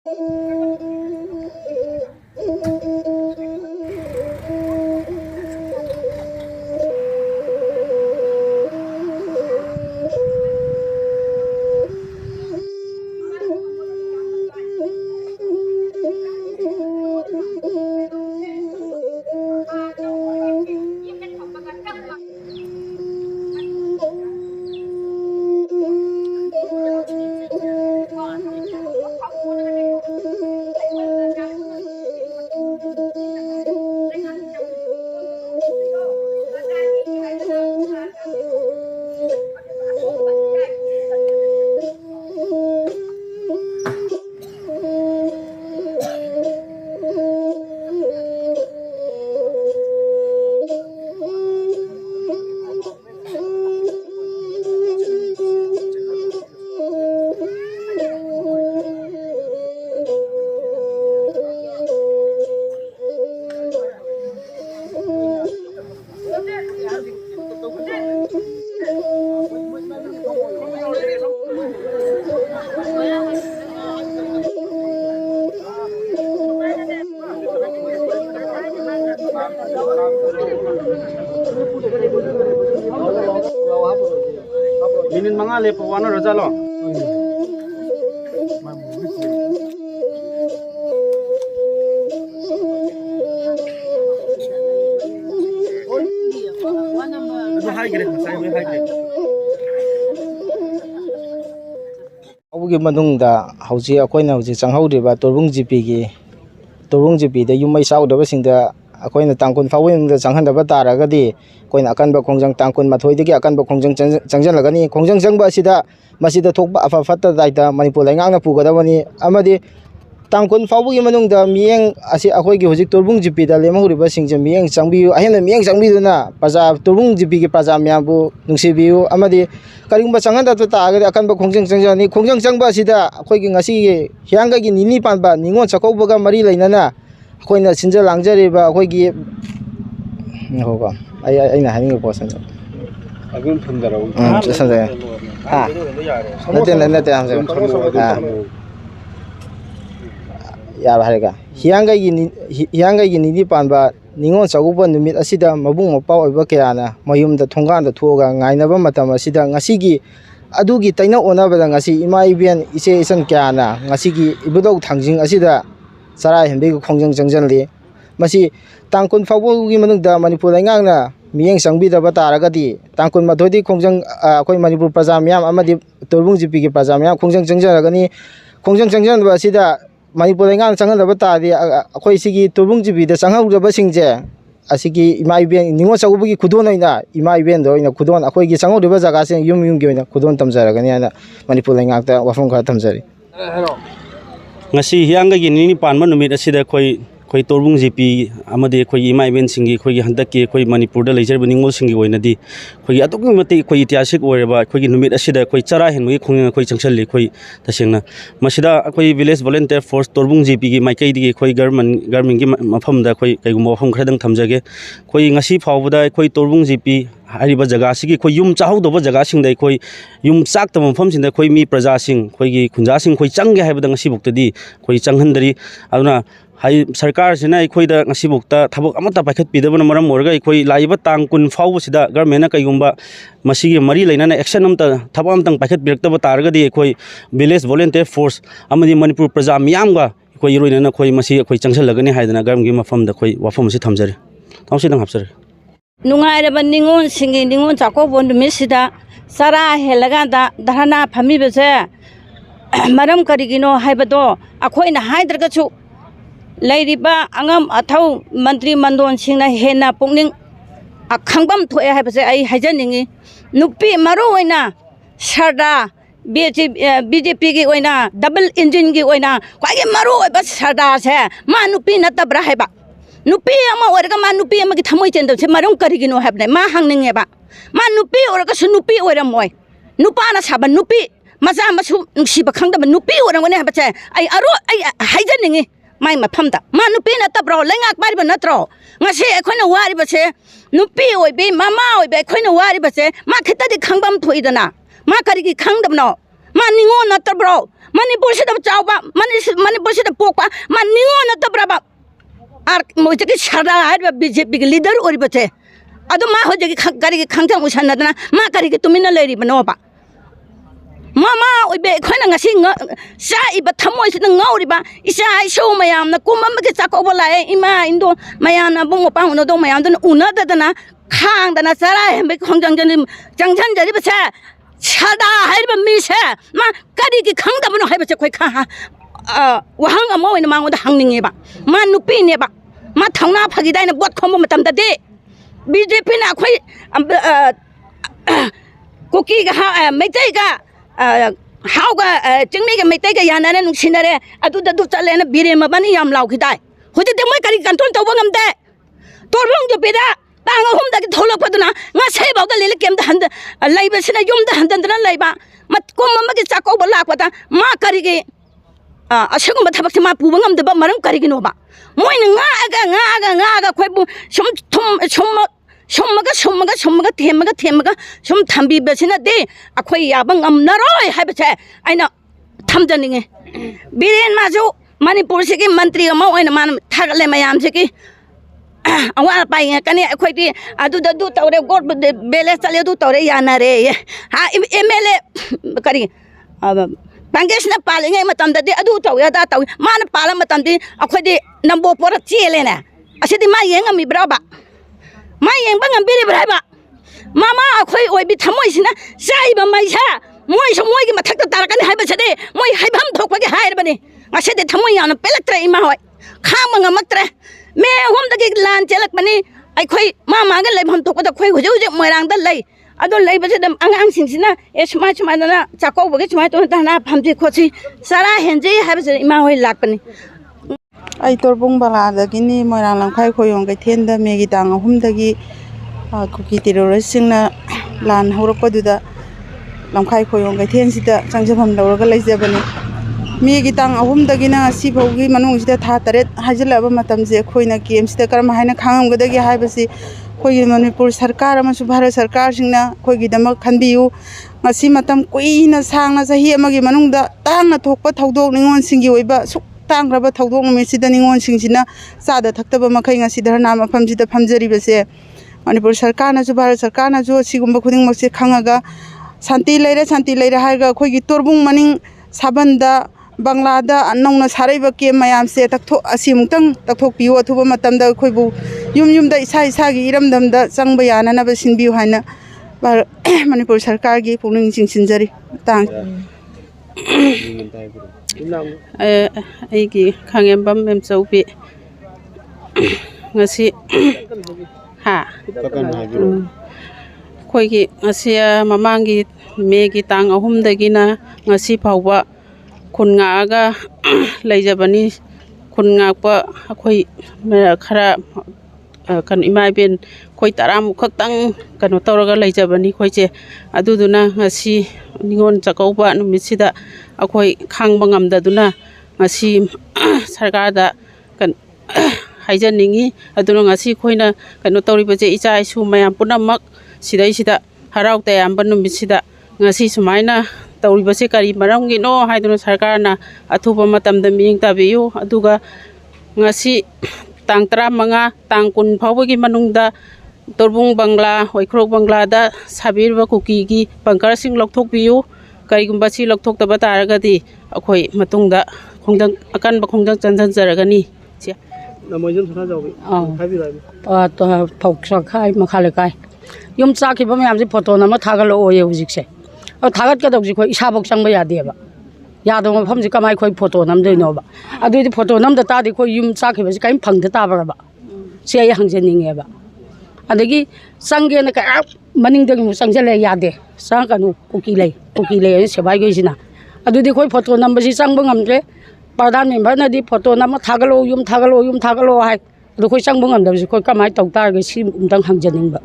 Minin mga lepo ano Rosalo. Abugi manungda hauji akoina hauji changhaudiba torbung GP da yumai saudaba singda akoina tangkun fawin da changhandaba taragadi koina akanba khongjang tangkun mathoidagi akanba khongjang changjalagani khongjang changba asida masida thokba afa fatta daida manipur laingangna pugadabani amadi tangkun fawugi manungda miyeng asi akoigi hojik torbung GP da lemahuriba singje miyeng changbiyu ahena miyeng changbiduna paja torbung GP gi paja myambu nungsibiyu amadi karingba changanda to taagadi akanba khongjang changjani khongjang changba asida akoigi ngasi hianga gi nini panba ningon chakaubaga mari lainana akoina sinja langjariba akoigi hoba aina haninga posan Agum thundaro. Chasanda ha nate hamse ya bahariga hianga gi nini panba ningon chaguba numit asida mabung mapau oiba kayana mayumda thonganda thuoga ngainaba matam asida ngasigi adugi taina onabada ngasi ima iben ise isan kyana ngasigi ibudau thangjing asida sara hembe khongjang changjanli masi tangkun fawugi manungda manipur laingangna miyeng changbidaba taragadi tangkun mathodi khongjang akoi manipur praja myam amadi torbung GP gi praja myam khongjang changjaragani khongjang changjanba asida manipur laingang changadaba tadi akoi sigi torbung GP da changhaudraba singje asigi ima iben ningo chagubugi khudon oina ima iben do oina khudon akoi gi changhaudraba jaga se yum gi oina khudon tamjaragani ana manipur laingang ta wafam kha tamjari ngasi hianga gi nini panma numit asida koi torbung GP amade koi ima event singi koi gi handaki koi manipur da lejar beningol singi oinadi koi gi atuk mate koi itisik oreba koi gi numit asida koi chara henwi khong koi changsalli koi tasengna masida koi village volunteer force torbung GP gi maikai di koi government gi mafam da koi kai gumo mafam khradang thamjage koi ngasi phawbada koi torbung GP hariba jaga sigi koi yum chahau doba jaga sing dai koi yum chak tam mafam sin da koi mi praja sing koi gi khunja sing koi changge haibada ngasi buktadi koi changhandari aduna hai sarkar sina ikoi da ngasi bukta thabok amata pakhat pidabana maram morga ikoi laiba tangkun fawu sida government kai gumba masigi mari lainana action amta thabam tang pakhat birakta ba targa di ikoi village volunteer force amadi manipur praja miyamga ikoi roinana koi masi ikoi changsal lagani haidana garm gi mafam da koi wafam si thamjari tamsi dang hapsar nungai ra ningon singi ningon chako bondu misida sara helaga da dharana phami bese maram karigino haibado akoi na haidraga chu Lairiba angam athau mantri mandon singna hena pungning akhangam thoe haibase ai hajaningi nupi maru oina sarda BJP gi oina double engine gi oina kwai maru oiba sarda se ma nupi natabra haiba nupi ama orga ma nupi ama gi thamoi chendo se marum karigino habne ma hangninge ba ma nupi orga su nupi oram moi nupa na saba nupi maza masu siba khangda nupi oram ne habache ai aro ai hajaningi mai mafamda ma nupi na tabro lengak mariba natro ngase ekhoina wari base nupi oibe mama oibe ekhoina wari base ma khita di khangbam thoidana ma kari gi khangdamno मा निंगो नतब्रो मणिपुर से चावबा मणिपुर से पोकबा मा निंगो नतब्राबा are मोजके सरदा हाइबा BJP के leader ओरिबचे अदो मा होजके करी खंगथां उसानदना मा करी तुमिना लेरिबनोबा मामा ओइबे खोना ngasi sa iba thamoi sina ngauriba isa iso mayam na kumam ke chakoba lae ima indo mayam na bung pa uno do mayam don una dadana khang dana sara hembe khongjang jangjan jari ba sa chada haiba mi sa ma kari ki khang da bano haiba khoi kha wahang amo ina mango da hangninge ba ma nupi ne ba ma thangna phagi dai na bot khom matam da de BJP na khoi koki ga meitai ga हाउगा चिंगमी के मेते के यानाने नुसिनरे अदुदा दु चलेना बिरे मबनी याम लाउखिदाय होते ते मै करी control तौबा ngमदे तोरबंग जो बेदा तांग हम दगे थोलपदुना nga sei बावदा लेले केम द हंद लैबसिना युम द हंदना लैबा मत कोम मगे चाकोबा लाकपदा मा करी के असगुम थबक से मा पुबा ngमदबा मरम करी के नोबा मोइन nga खोइबु सोमगा थेमगा सोम थम्बीबसिना दे अखोई याबा ngमनरोय हाइबसे आइना थमजनिंगे बिरेन माजो मणिपुर से के मंत्री अमा ओइना मान थागले मयाम से के अवा पाइ कने अखोई अदुदा दु तौरे गोट बेले चले दु तौरे याना रे हा एमएलए करी कांग्रेस ना पालिंगे मतम दे अदु तौया दा तौ मान पाला मतम दे अखोई नंबो पोर चेलेना असिदि मा येंगमी ब्राबा मा येंबा ngambiri ब्राबा मामा अखोई ओइबि थमोइसिना साइबा माइसा मोइ समोइगि मथक्ता तारकनि हाइबसदे मोइ हाइबम थोकबगे हाइरबने असेदे थमोइ याना पेलक्त्रे इमा होय खाम ngमक्त्रे मे होमदगे लान चेलकबनि अखोई मामागे लेभम थोकदा खोइ हुजु हुजु मोइरांगदा लै अदो लैबसदे आंगांग सिंसिना ए समाज समाजना चाकोबगे समाज तो दाना फामजि खोछि सारा हेंजे हाइबसदे इमा होय लाकबनि आई तोरबुंग बालादगिनी मोइरांग लंखाई खोयोंग गैथेंदा मेगी तांग अहुमदगी कुकी टेरोरिस्टसिंगना लान हौरकपदुदा लंखाई खोयोंग गैथेंसिदा चंगजफम लौरगा लैजबनी मेगी तांग अहुमदगिना सिफौगी मनुंगसिदा था तरेत हाजलाबा मतमजे खोइना केमसिदा करम हाइना खांगमगदगी हाइबसि खोइगी मणिपुर सरकार अमसु भारत सरकार सिंगना खोइगिदमक खनबियु ngasi matam kuina sangna sahi amagi manungda tangna thokpa thaudok ningon singi oiba तांग्रब थौदोक नुमिसिदा निंगोन सिंगसिना सादा थक्तब मखै ngasi धरना मफमजिदा फमजरिबसे मणिपुर सरकारनाजु भारत सरकारनाजु सिगुम्बा खुदिंगमसे खंगागा शांति लेरे हाइगा खोइगी तोरबुंग मनिंग साबंदा बांग्लादा नौना सारैबा के मयामसे तक्थो असिमुक्तंग तक्थोकपियो अथुबा मतमदा खोइबु युमदा इसागी इरमदमदा चंगबा यानानबा सिनबियु हाइना मणिपुर सरकारगी पुनिंग सिंसिनजरी तांग ꯑꯩꯒꯤ ꯈꯥꯡꯉꯦꯝꯕꯝ ꯃꯦꯝꯆꯧꯕꯤ ꯉꯁꯤ ꯑꯩꯈꯣꯏꯒꯤ ꯉꯁꯤ ꯃꯃꯥꯡꯒꯤ ꯃꯦꯒꯤ ꯇꯥꯡ 3ꯗꯒꯤꯅ ꯉꯁꯤ ꯐꯥꯎꯕ ꯈꯨꯟ ꯉꯥꯛꯑꯒ ꯂꯩꯖꯕꯅꯤ ꯈꯨꯟ ꯉꯥꯛꯄ ꯑꯩꯈꯣꯏ ꯈꯔ ꯀꯩꯅꯣ ꯏꯃꯥ ꯏꯕꯦꯟ ꯑꯩꯈꯣꯏ 10ꯃꯨꯛ ꯈꯛꯇꯪ ꯀꯩꯅꯣ ꯇꯧꯔꯒ ꯂꯩꯖꯕꯅꯤ ꯑꯩꯈꯣꯏꯁꯦ ꯑꯗꯨꯗꯨꯅ ꯉꯁꯤ ꯅꯤꯉꯣꯜ ꯆꯥꯛꯀꯧꯕ ꯅꯨꯃꯤꯠꯁꯤꯗ ꯑꯩꯈꯣꯏ ꯈꯥꯡꯕ ꯉꯝꯗꯗꯨꯅ ꯉꯁꯤ ꯁꯔꯀꯥꯔꯗ ꯍꯥꯏꯖꯅꯤꯡꯉꯤ ꯑꯗꯨꯅ ꯉꯁꯤ ꯑꯩꯈꯣꯏꯅ ꯀꯩꯅꯣ ꯇꯧꯔꯤꯕꯁꯦ ꯏꯆꯥ ꯏꯁꯨ ꯃꯌꯥꯝ ꯄꯨꯝꯅꯃꯛ ꯁꯤꯗꯩꯁꯤꯗ ꯍꯔꯥꯎ ꯇꯌꯥꯝꯕ ꯅꯨꯃꯤꯠꯁꯤꯗ ꯉꯁꯤ ꯁꯨꯃꯥꯏꯅ ꯇꯧꯔꯤꯕꯁꯦ ꯀꯔꯤ ꯃꯔꯝꯒꯤꯅꯣ ꯍꯥꯏꯗꯨꯅ ꯁꯔꯀꯥꯔꯅ ꯑꯊꯨꯕ ꯃꯇꯝꯗ ꯃꯤꯠꯌꯦꯡ ꯇꯥꯕꯤꯌꯨ ꯑꯗꯨꯒ ꯉꯁꯤ तांग 15 तांग 20 फाउबगी मनुंगदा तोरबुंग बंगला होइख्रोक बंगलादा साबिरबा कुकीगी पंकर सिंग लौथोकबियु करिगुंबा सि लौथोकतबा तारगदी अखोई मतुंगदा खोंदंग अकनबा खोंदंग चंजन नमोजन थना जावबी हाइबिराय तो फौक्सा खाय मखाले काय युम चाखिबा मयामसे फोटो नमा थागलो ओये हुजिकसे थागत कदौजी खोइ इसाबक चंगबा यादेबा यादव मफमसे कमाय खोइ फोटो नमदैनोबा अदुदि फोटो नमदा तादि खोइ युम चाखिबसे काइम फंगदे ताबरबा से आइ हंजनिंगेबा अदगी संगेना का मनिंगदगी मु संगजले यादे संगकनु कुकी ले सेबाय गइसिना अदुदि खोइ फोटो नमबसि संगबा ngamdre प्रधान मेंबर नदि फोटो नम थागलो युम हाय अदु खोइ संगबा ngamdबसि खोइ कमाय तौ तारगे सि उमदंग हंजनिंगबा